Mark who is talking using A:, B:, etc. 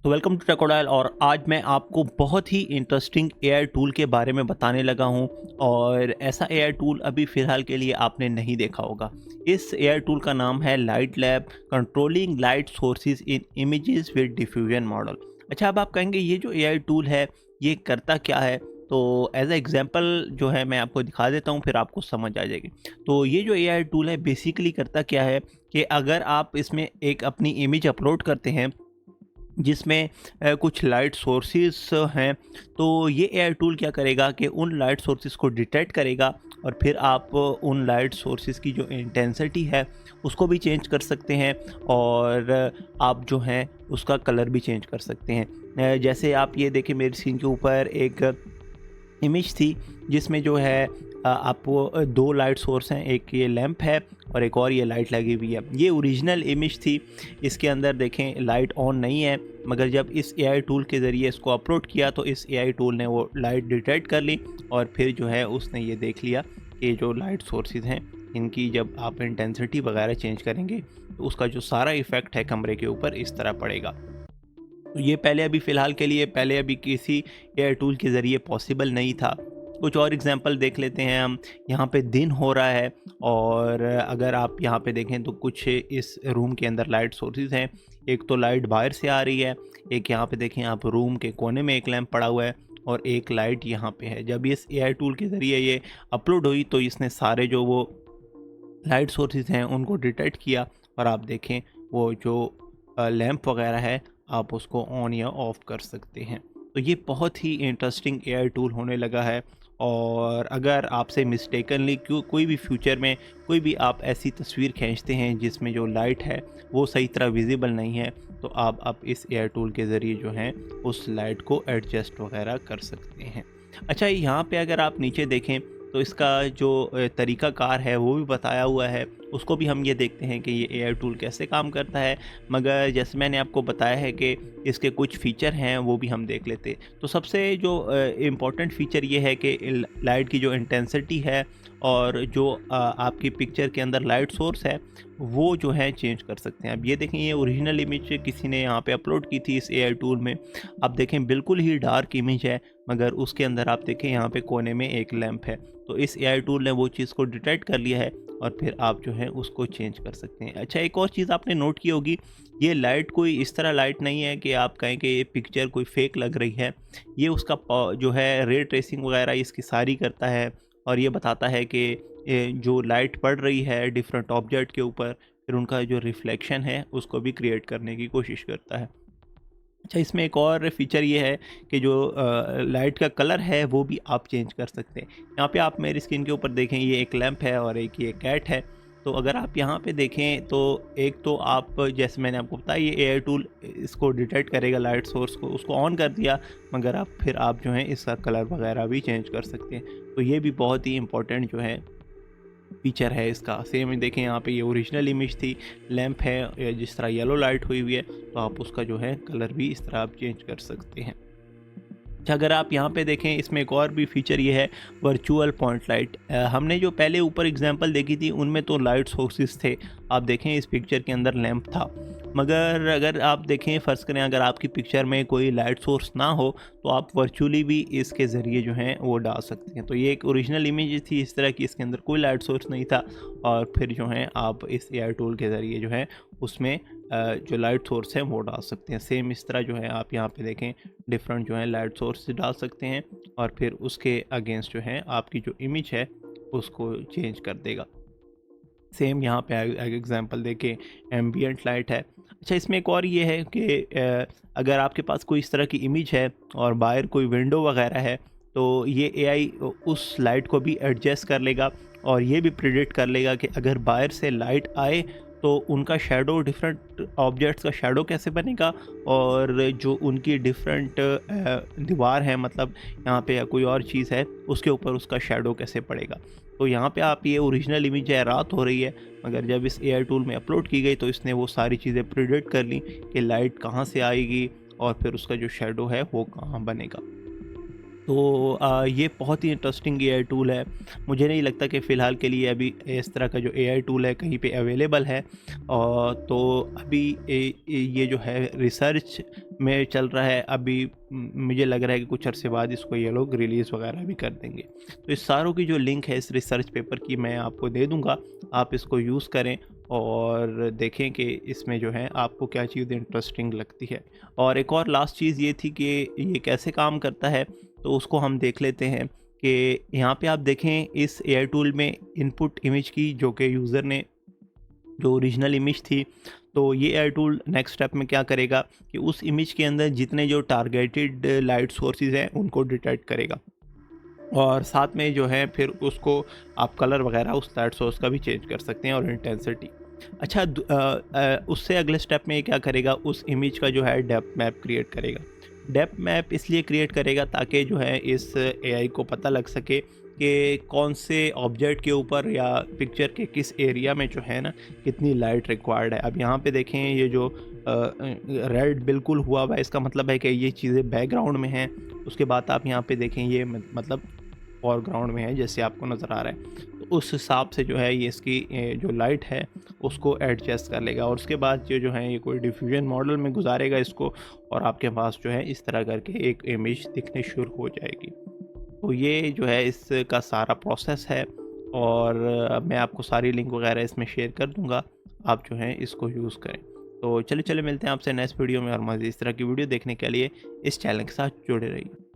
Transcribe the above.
A: तो welcome to टेकोडाइल। और आज मैं आपको बहुत ही इंटरेस्टिंग एआई टूल के बारे में बताने लगा हूं। और ऐसा एआई टूल अभी फ़िलहाल के लिए आपने नहीं देखा होगा। इस एआई टूल का नाम है light lab, controlling light sources in images with diffusion model. अच्छा, अब आप कहेंगे ये जो एआई टूल है ये करता क्या है? तो एज अ एग्जांपल जो है मैं आपको दिखा देता हूँ, फिर आपको समझ आ जाएगी। तो ये जो एआई टूल है बेसिकली करता क्या है कि अगर आप इसमें एक अपनी इमेज अपलोड करते हैं जिसमें कुछ लाइट सोर्सेस हैं, तो ये एआई टूल क्या करेगा कि उन लाइट सोर्सेस को डिटेक्ट करेगा और फिर आप उन लाइट सोर्सेस की जो इंटेंसिटी है उसको भी चेंज कर सकते हैं। और आप जो हैं उसका कलर भी चेंज कर सकते हैं। जैसे आप ये देखें, मेरी स्क्रीन के ऊपर एक इमेज थी जिसमें जो है आपको दो लाइट सोर्स हैं, एक ये लैंप है और एक और ये लाइट लगी हुई है। ये ओरिजिनल इमेज थी। इसके अंदर देखें लाइट ऑन नहीं है, मगर जब इस एआई टूल के ज़रिए इसको अपलोड किया तो इस एआई टूल ने वो लाइट डिटेक्ट कर ली और फिर जो है उसने ये देख लिया कि जो लाइट सोर्सेज हैं इनकी जब आप इंटेंसिटी वगैरह चेंज करेंगे तो उसका जो सारा इफ़ेक्ट है कमरे के ऊपर इस तरह पड़ेगा। तो ये पहले अभी फ़िलहाल के लिए पहले अभी किसी एआई टूल के ज़रिए पॉसिबल नहीं था। कुछ और एग्जांपल देख लेते हैं हम। यहाँ पे दिन हो रहा है और अगर आप यहाँ पे देखें तो कुछ इस रूम के अंदर लाइट सोर्सेज हैं। एक तो लाइट बाहर से आ रही है, एक यहाँ पे देखें आप रूम के कोने में एक लैंप पड़ा हुआ है और एक लाइट यहाँ पे है। जब इस एआई टूल के ज़रिए ये अपलोड हुई तो इसने सारे जो वो लाइट सोर्सेज हैं उनको डिटेक्ट किया और आप देखें वो जो लैंप वगैरह है आप उसको ऑन या ऑफ कर सकते हैं। तो ये बहुत ही इंटरेस्टिंग एआई टूल होने लगा है। और अगर आपसे मिस्टेकनली कोई भी फ्यूचर में कोई भी आप ऐसी तस्वीर खींचते हैं जिसमें जो लाइट है वो सही तरह विजिबल नहीं है, तो आप इस एआई टूल के ज़रिए जो है उस लाइट को एडजस्ट वगैरह कर सकते हैं। अच्छा, यहाँ पे अगर आप नीचे देखें तो इसका जो तरीक़ाकार है वो भी बताया हुआ है। उसको भी हम ये देखते हैं कि ये एआई टूल कैसे काम करता है। मगर जैसे मैंने आपको बताया है कि इसके कुछ फ़ीचर हैं वो भी हम देख लेते हैं। तो सबसे जो इम्पोर्टेंट फ़ीचर ये है कि लाइट की जो इंटेंसिटी है और जो आपकी पिक्चर के अंदर लाइट सोर्स है वो जो है चेंज कर सकते हैं। अब ये देखें, ये ओरिजिनल इमेज किसी ने यहाँ पे अपलोड की थी इस एआई टूल में। आप देखें बिल्कुल ही डार्क इमेज है, मगर उसके अंदर आप देखें यहाँ पे कोने में एक लैंप है। तो इस एआई टूल ने वो चीज़ को डिटेक्ट कर लिया है और फिर आप जो है उसको चेंज कर सकते हैं। अच्छा, एक और चीज़ आपने नोट की होगी, ये लाइट कोई इस तरह लाइट नहीं है कि आप कहें कि ये पिक्चर कोई फेक लग रही है। ये उसका जो है रे ट्रेसिंग वगैरह इसकी सारी करता है और ये बताता है कि जो लाइट पड़ रही है डिफरेंट ऑब्जेक्ट के ऊपर, फिर उनका जो रिफ्लेक्शन है उसको भी क्रिएट करने की कोशिश करता है। अच्छा, इसमें एक और फ़ीचर ये है कि जो लाइट का कलर है वो भी आप चेंज कर सकते हैं। यहाँ पे आप मेरी स्क्रीन के ऊपर देखें, ये एक लैंप है और एक ये कैट है। तो अगर आप यहाँ पे देखें तो एक तो आप, जैसे मैंने आपको बताया, ये एआई टूल इसको डिटेक्ट करेगा लाइट सोर्स को, उसको ऑन कर दिया, मगर आप जो है इसका कलर वगैरह भी चेंज कर सकते हैं। तो ये भी बहुत ही इंपॉर्टेंट जो है फीचर है इसका। सेम देखें, यहाँ पे ये ओरिजिनल इमेज थी, लैंप है, जिस तरह येलो लाइट हुई हुई है तो आप उसका जो है कलर भी इस तरह आप चेंज कर सकते हैं। अच्छा, अगर आप यहाँ पे देखें इसमें एक और भी फीचर ये है, वर्चुअल पॉइंट लाइट। हमने जो पहले ऊपर एग्जांपल देखी थी उनमें तो लाइट सोर्सेस थे, आप देखें इस पिक्चर के अंदर लैंप था। मगर अगर आप देखें, फ़र्ज़ करें अगर आपकी पिक्चर में कोई लाइट सोर्स ना हो तो आप वर्चुअली भी इसके ज़रिए जो है वो डाल सकते हैं। तो ये एक ओरिजिनल इमेज थी इस तरह की, इसके अंदर कोई लाइट सोर्स नहीं था और फिर जो है आप इस एआई टूल के ज़रिए जो है उसमें जो लाइट सोर्स है वो डाल सकते हैं। सेम इस तरह जो है आप यहाँ पे देखें डिफरेंट जो है लाइट सोर्स डाल सकते हैं और फिर उसके अगेंस्ट जो है आपकी जो इमेज है उसको चेंज कर देगा। सेम यहाँ पे एग्जांपल देखें, एम्बिएंट लाइट है। अच्छा, इसमें एक और ये है कि अगर आपके पास कोई इस तरह की इमेज है और बाहर कोई विंडो वगैरह है तो ये एआई उस लाइट को भी एडजस्ट कर लेगा और ये भी प्रिडिक्ट कर लेगा कि अगर बाहर से लाइट आए तो उनका शैडो, डिफरेंट ऑब्जेक्ट्स का शैडो कैसे बनेगा और जो उनकी डिफरेंट दीवार है, मतलब यहाँ पे या कोई और चीज़ है उसके ऊपर उसका शैडो कैसे पड़ेगा। तो यहाँ पे आप, ये ओरिजिनल इमेज है, रात हो रही है, मगर जब इस एआई टूल में अपलोड की गई तो इसने वो सारी चीज़ें प्रिडिक्ट कर ली कि लाइट कहाँ से आएगी और फिर उसका जो शैडो है वो कहाँ बनेगा। तो ये बहुत ही इंटरेस्टिंग एआई टूल है। मुझे नहीं लगता कि फ़िलहाल के लिए अभी इस तरह का जो एआई टूल है कहीं पे अवेलेबल है। तो अभी ये जो है रिसर्च में चल रहा है। अभी मुझे लग रहा है कि कुछ अरसे बाद इसको ये लोग रिलीज़ वगैरह भी कर देंगे। तो इस सारों की जो लिंक है इस रिसर्च पेपर की मैं आपको दे दूँगा। आप इसको यूज़ करें और देखें कि इसमें जो है आपको क्या चीज़ इंटरेस्टिंग लगती है। और एक और लास्ट चीज़ ये थी कि ये कैसे काम करता है, तो उसको हम देख लेते हैं कि यहाँ पे आप देखें इस एआई टूल में इनपुट इमेज की जो कि यूज़र ने जो ओरिजिनल इमेज थी, तो ये एआई टूल नेक्स्ट स्टेप में क्या करेगा कि उस इमेज के अंदर जितने जो टारगेटेड लाइट सोर्सेज हैं उनको डिटेक्ट करेगा और साथ में जो है फिर उसको आप कलर वगैरह उस लाइट सोर्स का भी चेंज कर सकते हैं और इंटेंसिटी। अच्छा, उससे अगले स्टेप में ये क्या करेगा, उस इमेज का जो है डेप्थ मैप क्रिएट करेगा। डेप्थ मैप इसलिए क्रिएट करेगा ताकि जो है इस एआई को पता लग सके कि कौन से ऑब्जेक्ट के ऊपर या पिक्चर के किस एरिया में जो है ना कितनी लाइट रिक्वायर्ड है। अब यहाँ पे देखें ये जो रेड बिल्कुल हुआ हुआ है, इसका मतलब है कि ये चीज़ें बैकग्राउंड में हैं। उसके बाद आप यहाँ पे देखें ये मतलब फोरग्राउंड में है जैसे आपको नज़र आ रहा है। तो उस हिसाब से जो है ये इसकी जो लाइट है उसको एडजस्ट कर लेगा और उसके बाद ये जो है ये कोई डिफ्यूजन मॉडल में गुजारेगा इसको और आपके पास जो है इस तरह करके एक इमेज दिखनी शुरू हो जाएगी। तो ये जो है इसका सारा प्रोसेस है और मैं आपको सारी लिंक वगैरह इसमें शेयर कर दूँगा। आप जो है इसको यूज़ करें। तो चलिए मिलते हैं आपसे नेक्स्ट वीडियो में और मज़ीद इस तरह की वीडियो देखने के लिए इस चैनल के साथ जुड़े रहिए।